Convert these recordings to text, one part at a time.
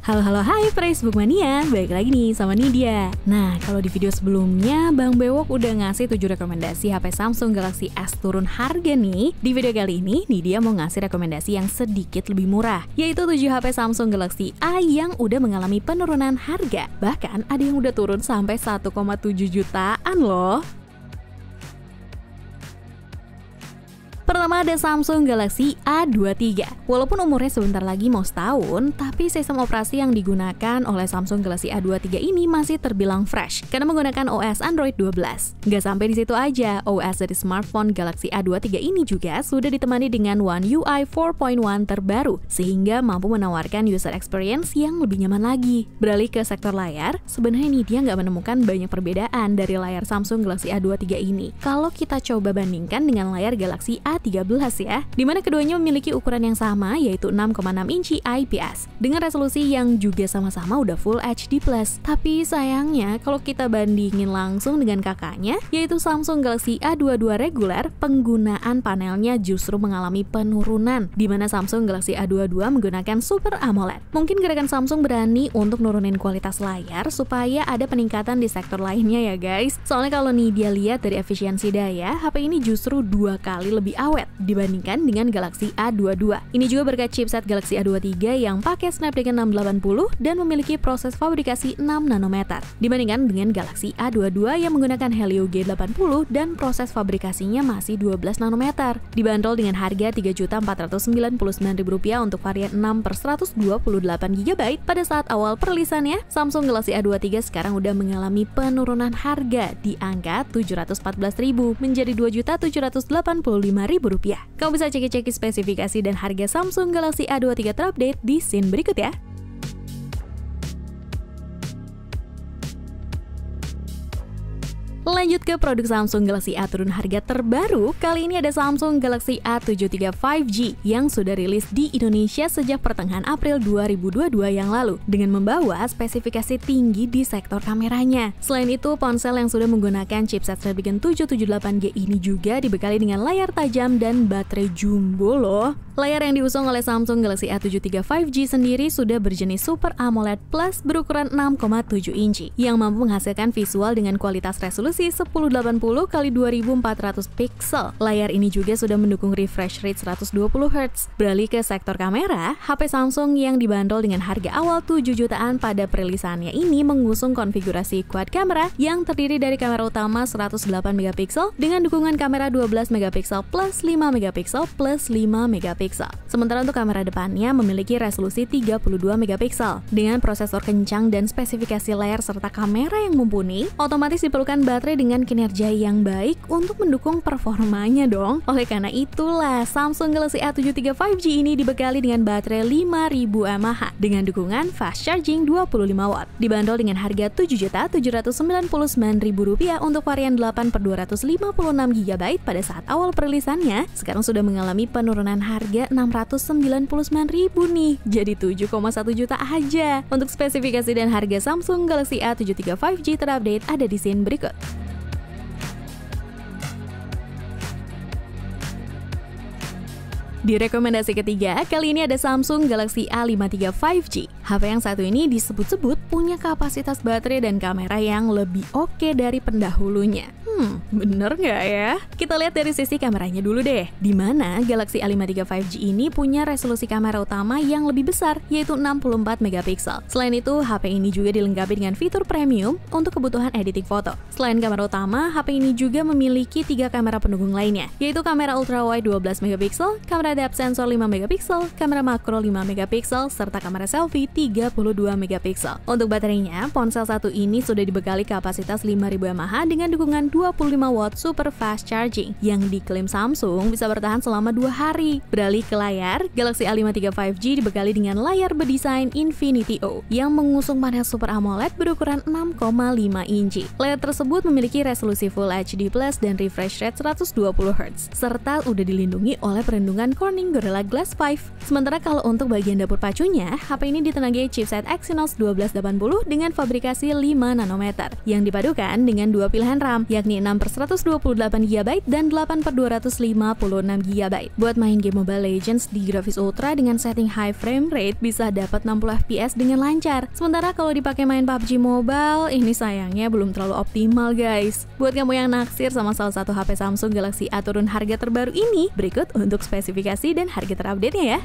Halo hai Facebook Mania, balik lagi nih sama Nidia. Nah, kalau di video sebelumnya Bang Bewok udah ngasih 7 rekomendasi HP Samsung Galaxy S turun harga nih. Di video kali ini Nidia mau ngasih rekomendasi yang sedikit lebih murah, yaitu 7 HP Samsung Galaxy A yang udah mengalami penurunan harga. Bahkan ada yang udah turun sampai 1,7 jutaan loh. Pertama ada Samsung Galaxy A23. Walaupun umurnya sebentar lagi mau setahun, tapi sistem operasi yang digunakan oleh Samsung Galaxy A23 ini masih terbilang fresh karena menggunakan OS Android 12. Nggak sampai di situ aja, OS dari smartphone Galaxy A23 ini juga sudah ditemani dengan One UI 4.1 terbaru, sehingga mampu menawarkan user experience yang lebih nyaman lagi. Beralih ke sektor layar, sebenarnya ini dia nggak menemukan banyak perbedaan dari layar Samsung Galaxy A23 ini. Kalau kita coba bandingkan dengan layar Galaxy A13 ya, dimana keduanya memiliki ukuran yang sama yaitu 6,6 inci IPS dengan resolusi yang juga sama-sama udah Full HD+. Tapi sayangnya kalau kita bandingin langsung dengan kakaknya yaitu Samsung Galaxy A22 reguler, penggunaan panelnya justru mengalami penurunan, dimana Samsung Galaxy A22 menggunakan Super AMOLED. Mungkin gerakan Samsung berani untuk nurunin kualitas layar supaya ada peningkatan di sektor lainnya ya guys. Soalnya kalau nih dia lihat dari efisiensi daya, HP ini justru 2 kali lebih awet dibandingkan dengan Galaxy A22. Ini juga berkat chipset Galaxy A23 yang pakai Snapdragon 680 dan memiliki proses fabrikasi 6 nanometer dibandingkan dengan Galaxy A22 yang menggunakan Helio G80 dan proses fabrikasinya masih 12 nanometer. Dibanderol dengan harga Rp3.499.000 untuk varian 6/128GB pada saat awal perilisannya, Samsung Galaxy A23 sekarang udah mengalami penurunan harga di angka Rp714.000 menjadi Rp2.785.000. Kamu bisa cek-cek spesifikasi dan harga Samsung Galaxy A23 terupdate di scene berikut ya. Lanjut ke produk Samsung Galaxy A turun harga terbaru, kali ini ada Samsung Galaxy A73 5G yang sudah rilis di Indonesia sejak pertengahan April 2022 yang lalu dengan membawa spesifikasi tinggi di sektor kameranya. Selain itu, ponsel yang sudah menggunakan chipset Snapdragon 778G ini juga dibekali dengan layar tajam dan baterai jumbo loh. Layar yang diusung oleh Samsung Galaxy A73 5G sendiri sudah berjenis Super AMOLED Plus berukuran 6,7 inci yang mampu menghasilkan visual dengan kualitas resolusi 1080x2400 pixel. Layar ini juga sudah mendukung refresh rate 120Hz. Beralih ke sektor kamera, HP Samsung yang dibanderol dengan harga awal 7 jutaan pada perilisannya ini mengusung konfigurasi quad kamera yang terdiri dari kamera utama 108MP dengan dukungan kamera 12MP plus 5MP plus 5MP. Sementara untuk kamera depannya memiliki resolusi 32MP. Dengan prosesor kencang dan spesifikasi layar serta kamera yang mumpuni, otomatis diperlukan baterai dengan kinerja yang baik untuk mendukung performanya dong. Oleh karena itulah Samsung Galaxy A73 5G ini dibekali dengan baterai 5000 mAh dengan dukungan fast charging 25W. Dibanderol dengan harga Rp7.799.000 untuk varian 8/256GB pada saat awal perilisannya, sekarang sudah mengalami penurunan harga Rp699.000 nih, jadi 7,1 juta aja. Untuk spesifikasi dan harga Samsung Galaxy A73 5G terupdate ada di scene berikut. Di rekomendasi ketiga, kali ini ada Samsung Galaxy A53 5G. HP yang satu ini disebut-sebut punya kapasitas baterai dan kamera yang lebih oke dari pendahulunya. Bener nggak ya? Kita lihat dari sisi kameranya dulu deh, di mana Galaxy A53 5G ini punya resolusi kamera utama yang lebih besar, yaitu 64MP. Selain itu, HP ini juga dilengkapi dengan fitur premium untuk kebutuhan editing foto. Selain kamera utama, HP ini juga memiliki 3 kamera pendukung lainnya, yaitu kamera ultrawide 12MP, kamera depth sensor 5MP, kamera makro 5MP, serta kamera selfie 32MP. Untuk baterainya, ponsel satu ini sudah dibekali kapasitas 5000 mAh dengan dukungan 25W super fast charging yang diklaim Samsung bisa bertahan selama 2 hari. Beralih ke layar, Galaxy A53 5G dibekali dengan layar berdesain Infinity O yang mengusung panel Super AMOLED berukuran 6,5 inci. Layar tersebut memiliki resolusi Full HD+ dan refresh rate 120Hz serta udah dilindungi oleh perlindungan Corning Gorilla Glass 5. Sementara kalau untuk bagian dapur pacunya, HP ini ditenagai chipset Exynos 1280 dengan fabrikasi 5 nanometer yang dipadukan dengan dua pilihan RAM, yakni 6/128GB dan 8/256GB. Buat main game Mobile Legends di grafis ultra dengan setting high frame rate bisa dapat 60 fps dengan lancar. Sementara kalau dipakai main PUBG Mobile, ini sayangnya belum terlalu optimal guys. Buat kamu yang naksir sama salah satu HP Samsung Galaxy A turun harga terbaru ini, berikut untuk spesifikasi dan harga terupdate-nya ya.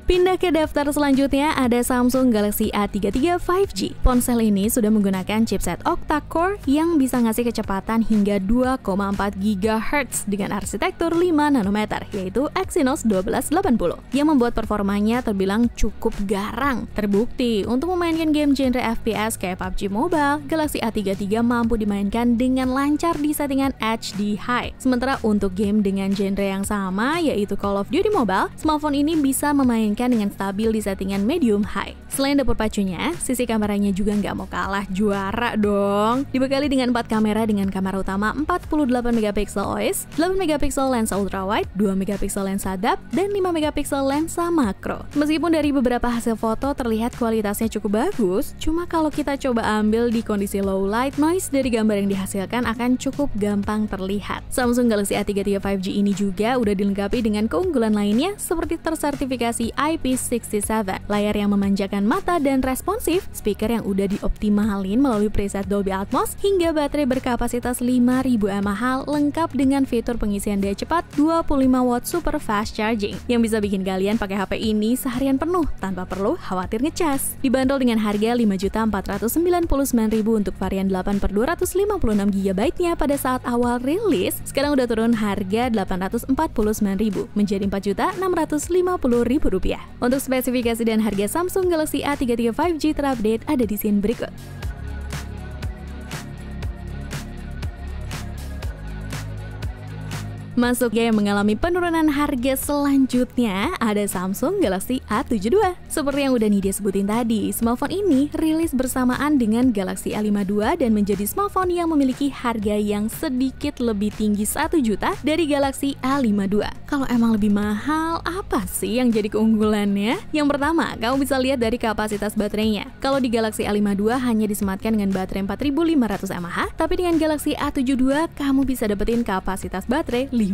Pindah ke daftar selanjutnya, ada Samsung Galaxy A33 5G. Ponsel ini sudah menggunakan chipset octa-core yang bisa ngasih kecepatan hingga 2,4 GHz dengan arsitektur 5 nanometer, yaitu Exynos 1280, yang membuat performanya terbilang cukup garang. Terbukti, untuk memainkan game genre FPS kayak PUBG Mobile, Galaxy A33 mampu dimainkan dengan lancar di settingan HD High. Sementara untuk game dengan genre yang sama, yaitu Call of Duty Mobile, smartphone ini bisa memainkan dengan stabil di settingan medium high. Selain dapur pacunya, sisi kameranya juga nggak mau kalah juara dong. Dibekali dengan 4 kamera dengan kamera utama 48MP OIS, 8MP lensa ultrawide, 2MP lensa depth, dan 5MP lensa makro. Meskipun dari beberapa hasil foto terlihat kualitasnya cukup bagus, cuma kalau kita coba ambil di kondisi low light, noise dari gambar yang dihasilkan akan cukup gampang terlihat. Samsung Galaxy A33 5G ini juga udah dilengkapi dengan keunggulan lainnya seperti tersertifikasi IP67, layar yang memanjakan mata dan responsif, speaker yang udah dioptimalin melalui preset Dolby Atmos, hingga baterai berkapasitas 5000 mAh lengkap dengan fitur pengisian daya cepat 25 watt super fast charging yang bisa bikin kalian pakai HP ini seharian penuh tanpa perlu khawatir ngecas. Dibanderol dengan harga Rp5.499.000 untuk varian 8/256GB-nya pada saat awal rilis, sekarang udah turun harga Rp849.000 menjadi Rp4.650.000. Untuk spesifikasi dan harga Samsung Galaxy A33 5G terupdate ada di scene berikut. Masuk yang mengalami penurunan harga selanjutnya, ada Samsung Galaxy A72. Seperti yang udah Nidia sebutin tadi, smartphone ini rilis bersamaan dengan Galaxy A52 dan menjadi smartphone yang memiliki harga yang sedikit lebih tinggi 1 juta dari Galaxy A52. Kalau emang lebih mahal, apa sih yang jadi keunggulannya? Yang pertama, kamu bisa lihat dari kapasitas baterainya. Kalau di Galaxy A52 hanya disematkan dengan baterai 4500 mAh, tapi dengan Galaxy A72 kamu bisa dapetin kapasitas baterai 5000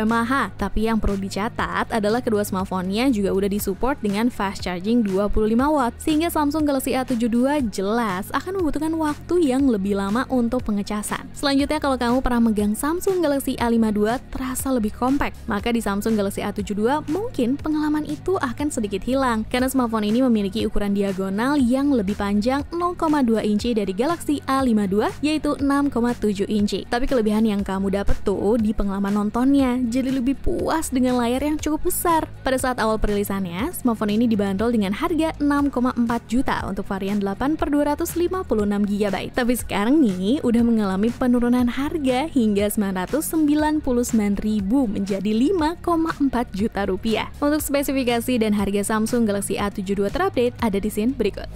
mAh. Tapi yang perlu dicatat adalah kedua smartphone-nya juga udah disupport dengan fast charging 25 watt, sehingga Samsung Galaxy A72 jelas akan membutuhkan waktu yang lebih lama untuk pengecasan. Selanjutnya, kalau kamu pernah megang Samsung Galaxy A52 terasa lebih compact, maka di Samsung Galaxy A72 mungkin pengalaman itu akan sedikit hilang, karena smartphone ini memiliki ukuran diagonal yang lebih panjang 0,2 inci dari Galaxy A52, yaitu 6,7 inci. Tapi kelebihan yang kamu dapet tuh di pengalaman nontonnya, jadi lebih puas dengan layar yang cukup besar. Pada saat awal perilisannya, smartphone ini dibanderol dengan harga 6,4 juta untuk varian 8/256GB. Tapi sekarang nih udah mengalami penurunan harga hingga Rp999.000 menjadi Rp5,4 juta. Untuk spesifikasi dan harga Samsung Galaxy A72 terupdate ada di scene berikut.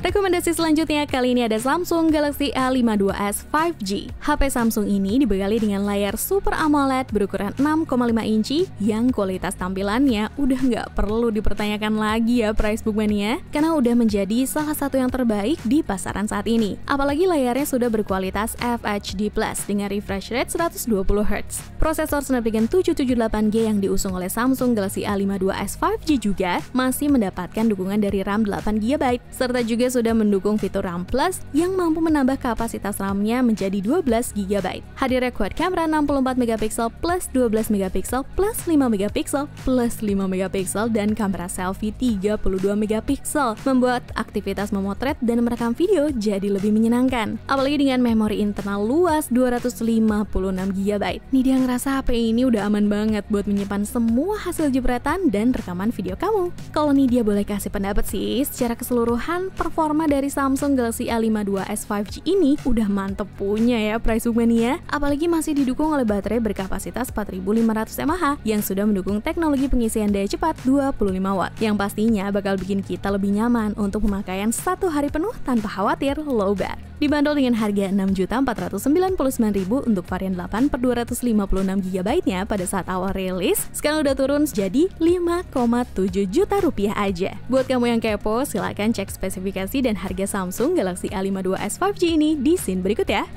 Rekomendasi selanjutnya kali ini ada Samsung Galaxy A52s 5G. HP Samsung ini dibekali dengan layar Super AMOLED berukuran 6,5 inci yang kualitas tampilannya udah nggak perlu dipertanyakan lagi ya Price Book Mania, karena udah menjadi salah satu yang terbaik di pasaran saat ini. Apalagi layarnya sudah berkualitas FHD+ dengan refresh rate 120Hz. Prosesor Snapdragon 778G yang diusung oleh Samsung Galaxy A52s 5G juga masih mendapatkan dukungan dari RAM 8GB, serta juga sudah mendukung fitur RAM Plus yang mampu menambah kapasitas RAM-nya menjadi 12GB. Hadirnya quad kamera 64MP plus 12MP plus 5MP plus 5MP dan kamera selfie 32MP membuat aktivitas memotret dan merekam video jadi lebih menyenangkan. Apalagi dengan memori internal luas 256GB. Nih dia ngerasa HP ini udah aman banget buat menyimpan semua hasil jepretan dan rekaman video kamu. Kalau nih dia boleh kasih pendapat sih, secara keseluruhan performa performa dari Samsung Galaxy A52s 5G ini udah mantep punya ya price mania. Apalagi masih didukung oleh baterai berkapasitas 4500 mAh yang sudah mendukung teknologi pengisian daya cepat 25 Watt yang pastinya bakal bikin kita lebih nyaman untuk pemakaian 1 hari penuh tanpa khawatir lowbat. Dibanderol dengan harga Rp6.499.000 untuk varian 8/256GB-nya pada saat awal rilis, sekarang udah turun jadi Rp5,7 juta aja. Buat kamu yang kepo, silahkan cek spesifikasi dan harga Samsung Galaxy A52s 5G ini di scene berikut ya.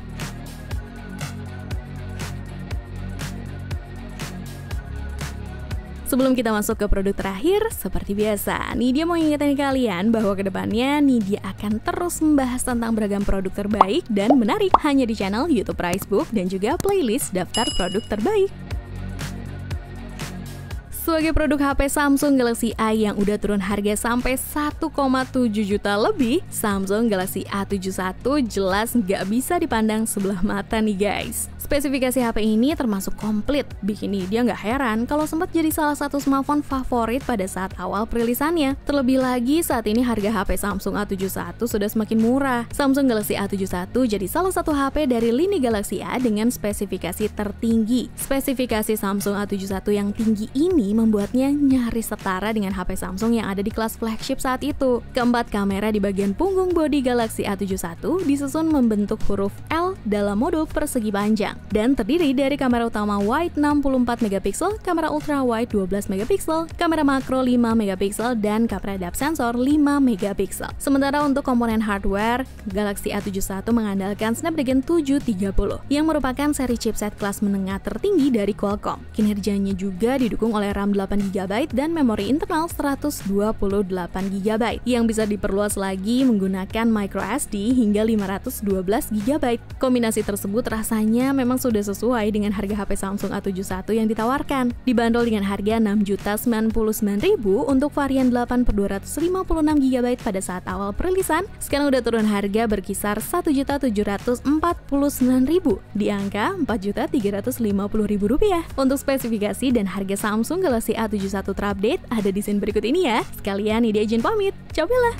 Sebelum kita masuk ke produk terakhir, seperti biasa, Nidia mau ingetin kalian bahwa kedepannya Nidia akan terus membahas tentang beragam produk terbaik dan menarik hanya di channel YouTube Pricebook dan juga playlist daftar produk terbaik. Sebagai produk HP Samsung Galaxy A yang udah turun harga sampai 1,7 juta lebih, Samsung Galaxy A71 jelas nggak bisa dipandang sebelah mata nih guys. Spesifikasi HP ini termasuk komplit, bikin dia nggak heran kalau sempat jadi salah satu smartphone favorit pada saat awal perilisannya. Terlebih lagi saat ini harga HP Samsung A71 sudah semakin murah. Samsung Galaxy A71 jadi salah satu HP dari lini Galaxy A dengan spesifikasi tertinggi. Spesifikasi Samsung A71 yang tinggi ini membuatnya nyaris setara dengan HP Samsung yang ada di kelas flagship saat itu. Keempat kamera di bagian punggung bodi Galaxy A71 disusun membentuk huruf L dalam mode persegi panjang dan terdiri dari kamera utama wide 64MP, kamera ultra wide 12MP, kamera makro 5MP, dan kamera depth sensor 5MP. Sementara untuk komponen hardware, Galaxy A71 mengandalkan Snapdragon 730 yang merupakan seri chipset kelas menengah tertinggi dari Qualcomm. Kinerjanya juga didukung oleh RAM 8GB dan memori internal 128GB yang bisa diperluas lagi menggunakan microSD hingga 512GB. Kombinasi tersebut rasanya memang sudah sesuai dengan harga HP Samsung A71 yang ditawarkan. Dibanderol dengan harga Rp6.099.000 untuk varian 8/256GB pada saat awal perilisan, sekarang udah turun harga berkisar Rp1.749.000 di angka Rp4.350.000. Untuk spesifikasi dan harga Samsung Galaxy A71 terupdate ada di scene berikut ini ya. Sekalian Nidia izin pamit, cobalah.